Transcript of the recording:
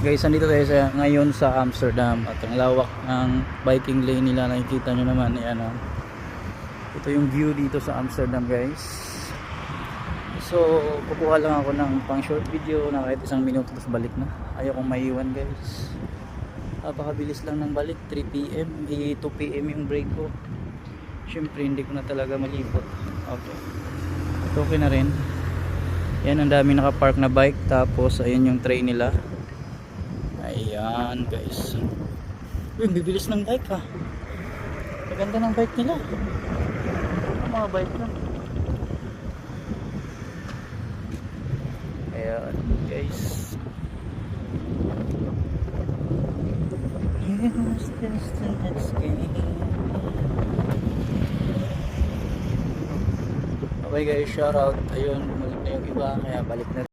Guys, andito tayo ngayon sa Amsterdam at ang lawak ng biking lane nila, nakikita nyo naman. Ayan, ito yung view dito sa Amsterdam, guys. So kukuha lang ako ng pang short video na kahit 1 minuto tapos balik na. Ayaw kong maiwan, guys. Napakabilis lang ng balik. 3 PM 2 PM yung break ko. Syempre hindi ko na talaga malipot. Okay, okay na rin. Yan, ang dami nakapark na bike. Tapos ayan yung tray nila. Ayan, guys. Uy, bibilis ng bike, ha. Maganda ng bike nila. Ang mga bike na. Ayan, guys. Here's this the next game. Okay, guys, shout out. Ayun, bumalik na yung iba, kaya balik na.